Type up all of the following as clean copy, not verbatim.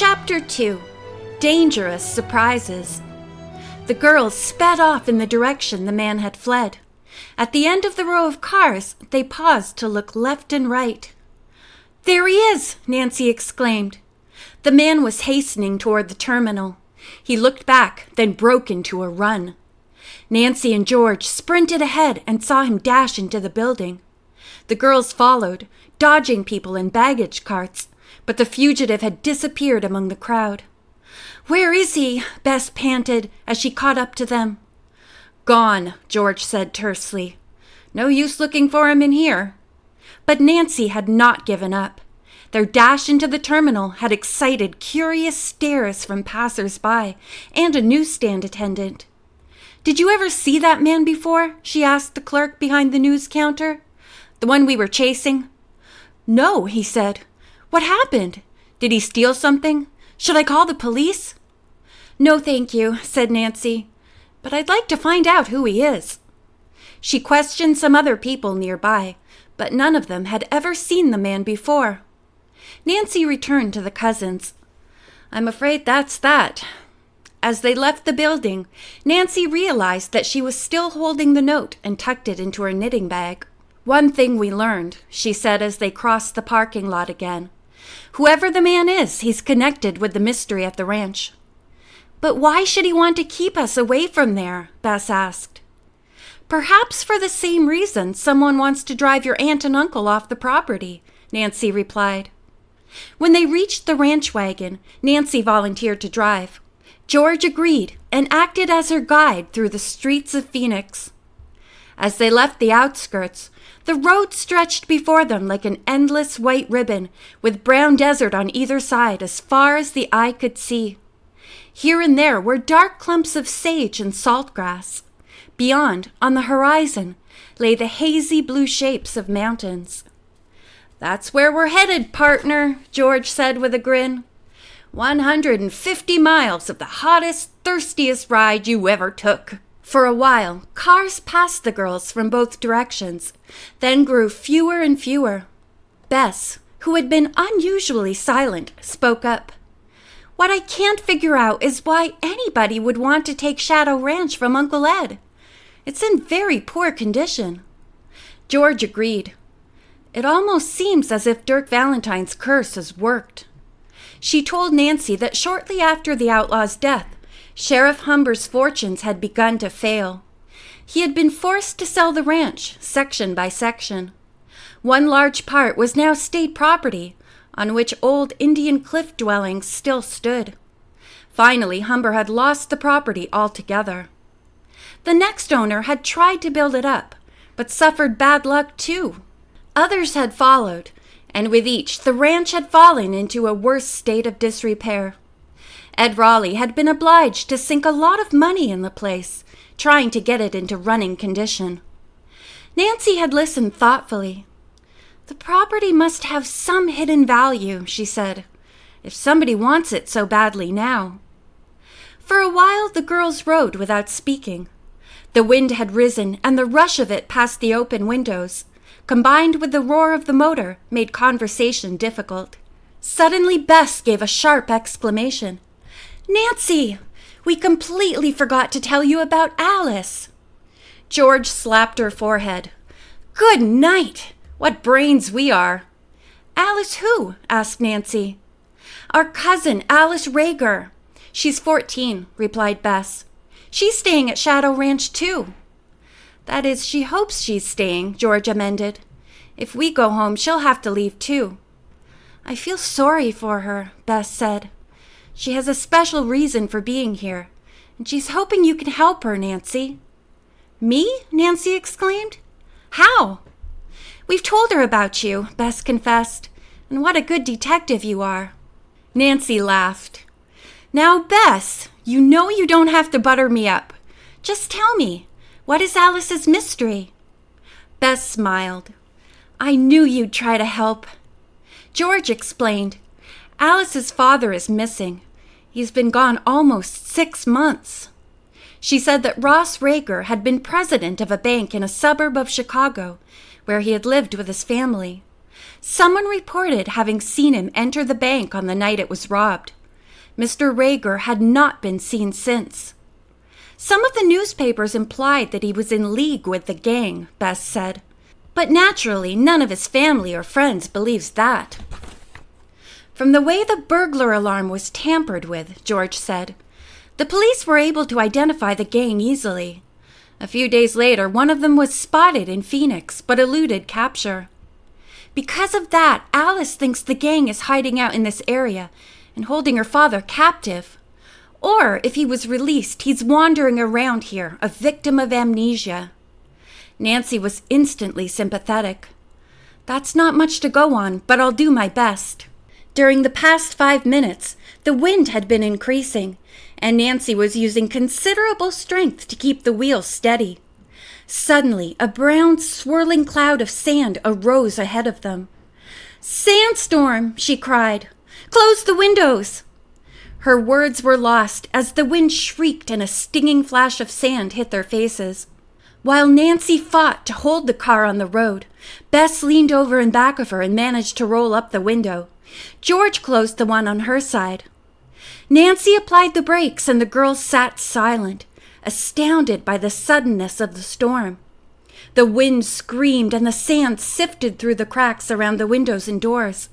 Chapter 2. Dangerous Surprises. The girls sped off in the direction the man had fled. At the end of the row of cars, they paused to look left and right. "There he is!" Nancy exclaimed. The man was hastening toward the terminal. He looked back, then broke into a run. Nancy and George sprinted ahead and saw him dash into the building. The girls followed, dodging people in baggage carts, but the fugitive had disappeared among the crowd. "Where is he?" Bess panted as she caught up to them. "Gone," George said tersely. "No use looking for him in here." But Nancy had not given up. Their dash into the terminal had excited curious stares from passers-by and a newsstand attendant. "Did you ever see that man before?" she asked the clerk behind the news counter. "The one we were chasing?" "No," he said. "What happened? Did he steal something? Should I call the police?" "No, thank you," said Nancy. "But I'd like to find out who he is." She questioned some other people nearby, but none of them had ever seen the man before. Nancy returned to the cousins. "I'm afraid that's that." As they left the building, Nancy realized that she was still holding the note and tucked it into her knitting bag. "One thing we learned," she said as they crossed the parking lot again. "Whoever the man is, he's connected with the mystery at the ranch." "But why should he want to keep us away from there?" Bess asked. "Perhaps for the same reason someone wants to drive your aunt and uncle off the property," Nancy replied. When they reached the ranch wagon, Nancy volunteered to drive. George agreed and acted as her guide through the streets of Phoenix. As they left the outskirts, the road stretched before them like an endless white ribbon, with brown desert on either side as far as the eye could see. Here and there were dark clumps of sage and saltgrass. Beyond, on the horizon, lay the hazy blue shapes of mountains. "That's where we're headed, partner," George said with a grin. 150 miles of the hottest, thirstiest ride you ever took." For a while, cars passed the girls from both directions, then grew fewer and fewer. Bess, who had been unusually silent, spoke up. "What I can't figure out is why anybody would want to take Shadow Ranch from Uncle Ed. It's in very poor condition." George agreed. "It almost seems as if Dirk Valentine's curse has worked." She told Nancy that shortly after the outlaw's death, Sheriff Humber's fortunes had begun to fail. He had been forced to sell the ranch, section by section. One large part was now state property, on which old Indian cliff dwellings still stood. Finally, Humber had lost the property altogether. The next owner had tried to build it up, but suffered bad luck too. Others had followed, and with each the ranch had fallen into a worse state of disrepair. Ed Raleigh had been obliged to sink a lot of money in the place, trying to get it into running condition. Nancy had listened thoughtfully. "The property must have some hidden value," she said, "if somebody wants it so badly now." For a while the girls rode without speaking. The wind had risen, and the rush of it past the open windows, combined with the roar of the motor, made conversation difficult. Suddenly Bess gave a sharp exclamation. "Nancy, we completely forgot to tell you about Alice." George slapped her forehead. "Good night! What brains we are!" "Alice who?" asked Nancy. "Our cousin, Alice Rager. She's 14, replied Bess. "She's staying at Shadow Ranch, too." "That is, she hopes she's staying," George amended. "If we go home, she'll have to leave, too." "I feel sorry for her," Bess said. "She has a special reason for being here, and she's hoping you can help her, Nancy." "Me?" Nancy exclaimed. "How?" "We've told her about you," Bess confessed, "and what a good detective you are." Nancy laughed. "Now, Bess, you know you don't have to butter me up. Just tell me, what is Alice's mystery?" Bess smiled. "I knew you'd try to help." George explained. "Alice's father is missing. He's been gone almost 6 months." She said that Ross Rager had been president of a bank in a suburb of Chicago, where he had lived with his family. Someone reported having seen him enter the bank on the night it was robbed. Mr. Rager had not been seen since. Some of the newspapers implied that he was in league with the gang, Bess said. But naturally, none of his family or friends believes that. From the way the burglar alarm was tampered with, George said, the police were able to identify the gang easily. A few days later, one of them was spotted in Phoenix, but eluded capture. Because of that, Alice thinks the gang is hiding out in this area and holding her father captive. Or, if he was released, he's wandering around here, a victim of amnesia. Nancy was instantly sympathetic. That's not much to go on, but I'll do my best. During the past 5 minutes, the wind had been increasing, and Nancy was using considerable strength to keep the wheel steady. Suddenly, a brown, swirling cloud of sand arose ahead of them. "Sandstorm!" she cried. "Close the windows!" Her words were lost as the wind shrieked and a stinging flash of sand hit their faces. While Nancy fought to hold the car on the road, Bess leaned over in back of her and managed to roll up the window. George closed the one on her side. Nancy applied the brakes and the girls sat silent, astounded by the suddenness of the storm. The wind screamed and the sand sifted through the cracks around the windows and doors.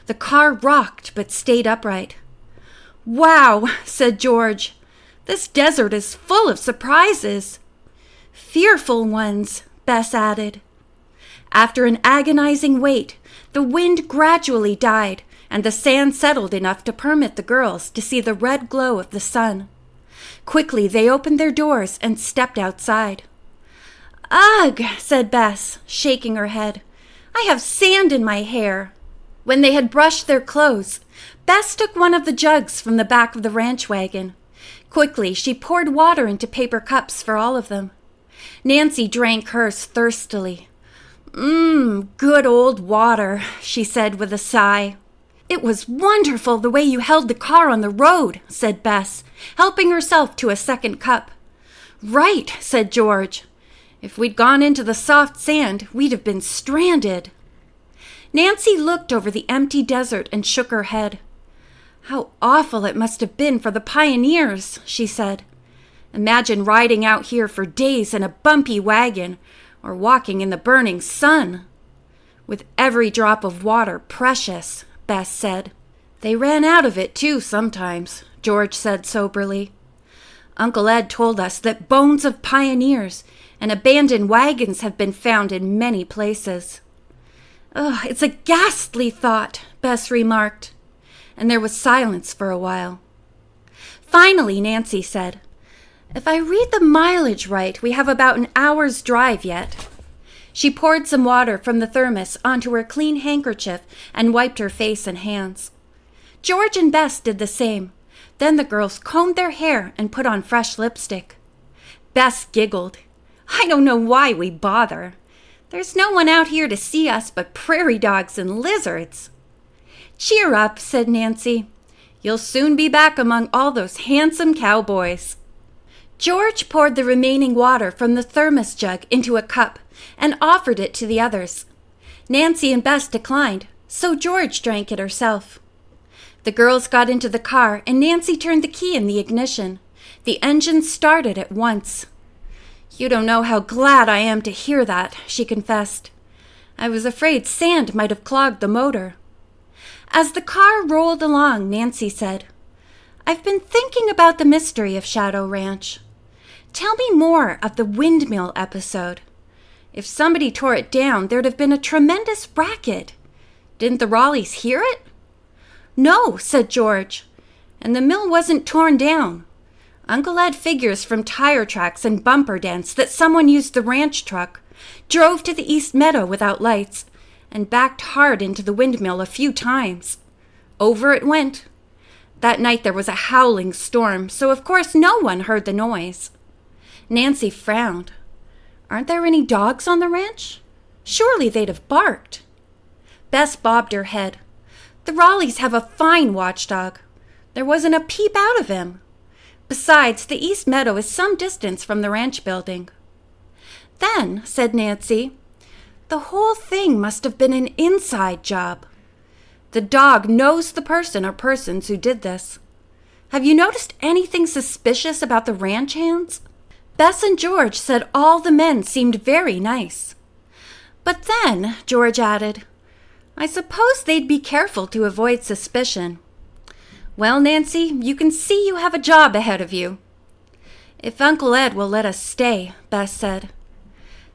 The car rocked but stayed upright. "Wow," said George. "This desert is full of surprises." "Fearful ones," Bess added. After an agonizing wait, the wind gradually died, and the sand settled enough to permit the girls to see the red glow of the sun. Quickly, they opened their doors and stepped outside. "Ugh," said Bess, shaking her head. "I have sand in my hair." When they had brushed their clothes, Bess took one of the jugs from the back of the ranch wagon. Quickly, she poured water into paper cups for all of them. Nancy drank hers thirstily. Good old water," she said with a sigh. "It was wonderful the way you held the car on the road," said Bess, helping herself to a second cup. "Right," said George. "If we'd gone into the soft sand, we'd have been stranded." Nancy looked over the empty desert and shook her head. "How awful it must have been for the pioneers," she said. "Imagine riding out here for days in a bumpy wagon, or walking in the burning sun." "With every drop of water precious," Bess said. "They ran out of it too sometimes," George said soberly. "Uncle Ed told us that bones of pioneers and abandoned wagons have been found in many places." "Ugh, it's a ghastly thought," Bess remarked, and there was silence for a while. Finally, Nancy said, "If I read the mileage right, we have about an hour's drive yet." She poured some water from the thermos onto her clean handkerchief and wiped her face and hands. George and Bess did the same. Then the girls combed their hair and put on fresh lipstick. Bess giggled. "I don't know why we bother. There's no one out here to see us but prairie dogs and lizards." "Cheer up," said Nancy. "You'll soon be back among all those handsome cowboys." George poured the remaining water from the thermos jug into a cup and offered it to the others. Nancy and Bess declined, so George drank it herself. The girls got into the car and Nancy turned the key in the ignition. The engine started at once. "You don't know how glad I am to hear that," she confessed. "I was afraid sand might have clogged the motor." As the car rolled along, Nancy said, "I've been thinking about the mystery of Shadow Ranch. Tell me more of the windmill episode. If somebody tore it down, there'd have been a tremendous racket. Didn't the Raleighs hear it?" "No," said George, "and the mill wasn't torn down. Uncle Ed figures from tire tracks and bumper dents that someone used the ranch truck, drove to the east meadow without lights, and backed hard into the windmill a few times. Over it went. That night there was a howling storm, so of course no one heard the noise." Nancy frowned. "Aren't there any dogs on the ranch? Surely they'd have barked." Bess bobbed her head. "The Raleighs have a fine watchdog. There wasn't a peep out of him. Besides, the east meadow is some distance from the ranch building." "Then," said Nancy, "the whole thing must have been an inside job. The dog knows the person or persons who did this. Have you noticed anything suspicious about the ranch hands?" Bess and George said all the men seemed very nice. But then, George added, "I suppose they'd be careful to avoid suspicion." "Well, Nancy, you can see you have a job ahead of you." "If Uncle Ed will let us stay," Bess said.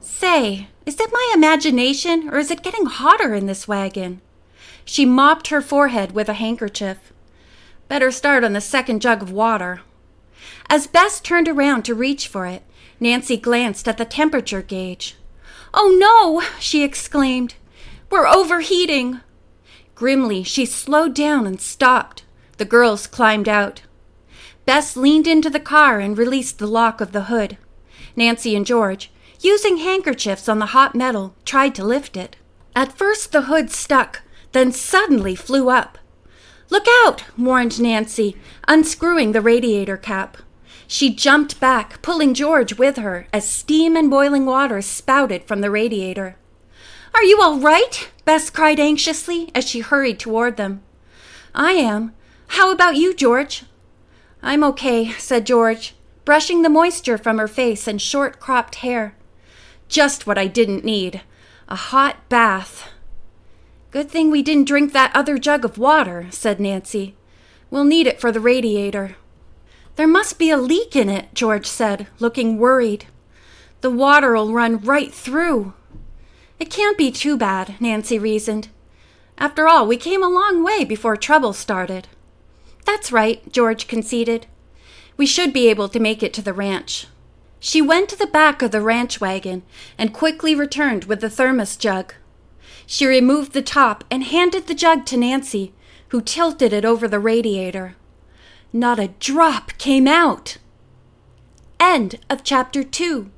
"Say, is it my imagination or is it getting hotter in this wagon?" She mopped her forehead with a handkerchief. "Better start on the second jug of water." As Bess turned around to reach for it, Nancy glanced at the temperature gauge. "Oh no!" she exclaimed. "We're overheating." Grimly, she slowed down and stopped. The girls climbed out. Bess leaned into the car and released the lock of the hood. Nancy and George, using handkerchiefs on the hot metal, tried to lift it. At first the hood stuck, then suddenly flew up. "Look out!" warned Nancy, unscrewing the radiator cap. She jumped back, pulling George with her as steam and boiling water spouted from the radiator. "Are you all right?" Bess cried anxiously as she hurried toward them. "I am. How about you, George?" "I'm okay," said George, brushing the moisture from her face and short cropped hair. "Just what I didn't need. A hot bath." "Good thing we didn't drink that other jug of water," said Nancy. "We'll need it for the radiator." "There must be a leak in it," George said, looking worried. "The water'll run right through." "It can't be too bad," Nancy reasoned. "After all, we came a long way before trouble started." "That's right," George conceded. "We should be able to make it to the ranch." She went to the back of the ranch wagon and quickly returned with the thermos jug. She removed the top and handed the jug to Nancy, who tilted it over the radiator. Not a drop came out. End of chapter 2.